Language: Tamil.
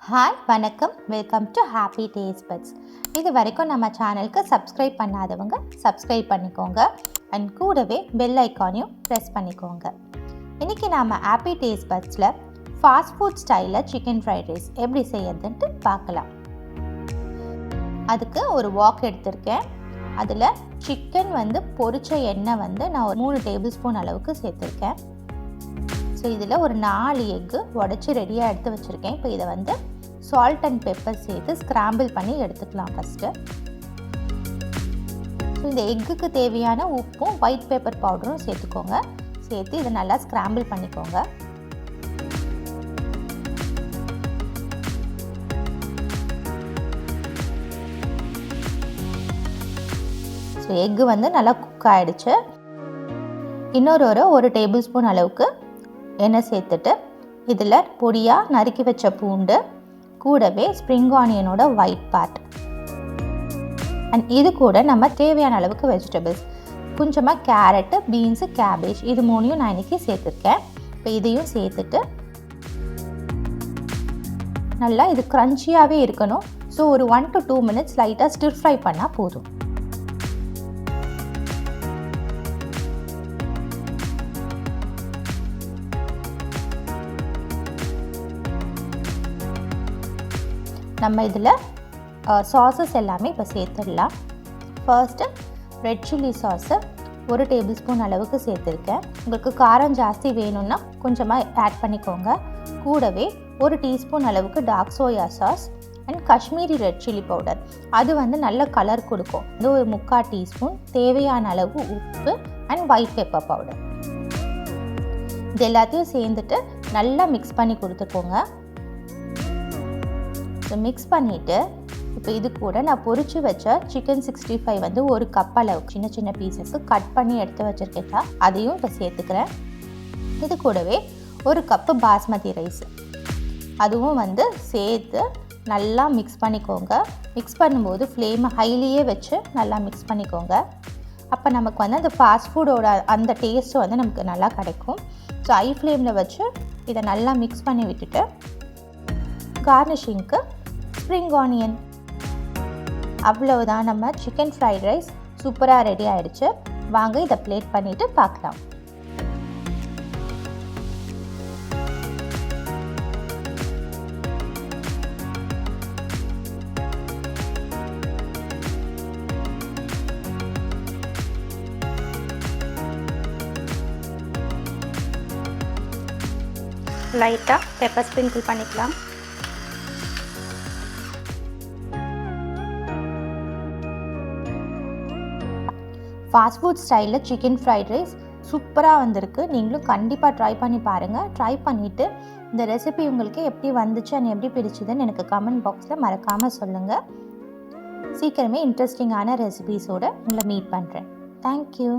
ஹாய் வணக்கம், welcome to happy taste buds. இது வரைக்கும் நம்ம சேனலுக்கு சப்ஸ்கிரைப் பண்ணாதவங்க சப்ஸ்கிரைப் பண்ணிக்கோங்க அண்ட் கூடவே பெல் ஐக்கானையும் ப்ரெஸ் பண்ணிக்கோங்க. இன்றைக்கி நாம் ஹாப்பி டேஸ்ட் பட்ஸில் ஃபாஸ்ட் ஃபுட் ஸ்டைலில் சிக்கன் ஃப்ரைட் ரைஸ் எப்படி செய்யறதுன்ட்டு பார்க்கலாம். அதுக்கு ஒரு வாக் எடுத்திருக்கேன். அதில் சிக்கன் பொரிச்ச எண்ணெய் நான் ஒரு 3 டேபிள் ஸ்பூன் அளவுக்கு சேர்த்துருக்கேன். ஸோ இதில் ஒரு 4 எக்கு உடச்சி ரெடியாக எடுத்து வச்சுருக்கேன். இப்போ இதை சால்ட் அண்ட் பெப்பர் சேர்த்து ஸ்க்ராம்பிள் பண்ணி எடுத்துக்கலாம் ஃபஸ்ட்டு. ஸோ இந்த எக்குக்கு தேவையான உப்பும் ஒயிட் பெப்பர் பவுடரும் சேர்த்துக்கோங்க. சேர்த்து இதை நல்லா ஸ்க்ராம்பிள் பண்ணிக்கோங்க. ஸோ எக்கு நல்லா குக் ஆகிடுச்சு. ஒரு டேபிள் ஸ்பூன் அளவுக்கு எண்ணெய் சேர்த்துட்டு இதில் பொடியாக நறுக்கி வச்ச பூண்டு, கூடவே ஸ்ப்ரிங் ஆனியனோட ஒயிட் பார்ட் அண்ட் இது கூட நம்ம தேவையான அளவுக்கு வெஜிடபிள்ஸ், கொஞ்சமாக கேரட்டு, பீன்ஸு, கேபேஜ், இது 3 நான் இன்றைக்கி சேர்த்துருக்கேன். இப்போ இதையும் சேர்த்துட்டு நல்லா இது க்ரன்ச்சியாகவே இருக்கணும். ஸோ ஒரு 1 to 2 minutes லைட்டாக ஸ்டிர் ஃப்ரை பண்ணால் போதும். நம்ம இதில் சாஸஸ் எல்லாமே இப்போ சேர்த்துடலாம். First red chilli sauce 1 table spoon அளவுக்கு சேர்த்துருக்கேன். உங்களுக்கு காரம் ஜாஸ்தி வேணும்னா கொஞ்சமாக ஆட் பண்ணிக்கோங்க. கூடவே 1 டீஸ்பூன் அளவுக்கு dark soya sauce and Kashmiri red chilli powder, அது நல்ல கலர் கொடுக்கும். ஒரு 3/4 டீஸ்பூன், தேவையான அளவு உப்பு அண்ட் ஒயிட் பெப்பர் பவுடர், இது எல்லாத்தையும் சேர்ந்துட்டு நல்லா மிக்ஸ் பண்ணி கொடுத்துக்கோங்க. மிக்ஸ் பண்ணிவிட்டு இப்போ இது கூட நான் பொரிச்சு வச்ச சிக்கன் 65 1 கப் அளவுக்கு சின்ன சின்ன பீசஸ்க்கு கட் பண்ணி எடுத்து வச்சுருக்கேன். அதையும் இப்போ சேர்த்துக்கிறேன். இது கூடவே 1 கப்பு பாஸ்மதி ரைஸ், அதுவும் சேர்த்து நல்லா மிக்ஸ் பண்ணிக்கோங்க. மிக்ஸ் பண்ணும்போது ஃப்ளேமை ஹைலியே வச்சு நல்லா மிக்ஸ் பண்ணிக்கோங்க. அப்போ நமக்கு அந்த ஃபாஸ்ட் ஃபுட்டோட அந்த டேஸ்ட்டு நமக்கு நல்லா கிடைக்கும். ஸோ ஹை ஃப்ளேமில் வச்சு இதை நல்லா மிக்ஸ் பண்ணி விட்டுட்டு கார்னிஷிங்க்கு ஸ்ப்ரிங் ஆனியன், அவ்வளவுதான். நம்ம சிக்கன் ஃப்ரைட் ரைஸ் சூப்பராக ரெடி ஆகிடுச்சு. வாங்க இதை பிளேட் பண்ணிவிட்டு பார்க்கலாம். லைட்டாக பெப்பர் ஸ்ப்ரிங்கிள் பண்ணிக்கலாம். ஃபாஸ்ட் ஃபுட் ஸ்டைலில் சிக்கன் ஃப்ரைட் ரைஸ் சூப்பராக வந்திருக்கு. நீங்களும் கண்டிப்பாக ட்ரை பண்ணி பாருங்கள். ட்ரை பண்ணிவிட்டு இந்த ரெசிபி உங்களுக்கு எப்படி வந்துச்சு அண்ட் எப்படி பிடிச்சதுன்னு எனக்கு கமெண்ட் பாக்ஸில் மறக்காமல் சொல்லுங்கள். சீக்கிரமே இன்ட்ரெஸ்டிங்கான ரெசிபீஸோடு உங்களை மீட் பண்ணுறேன். தேங்க்யூ.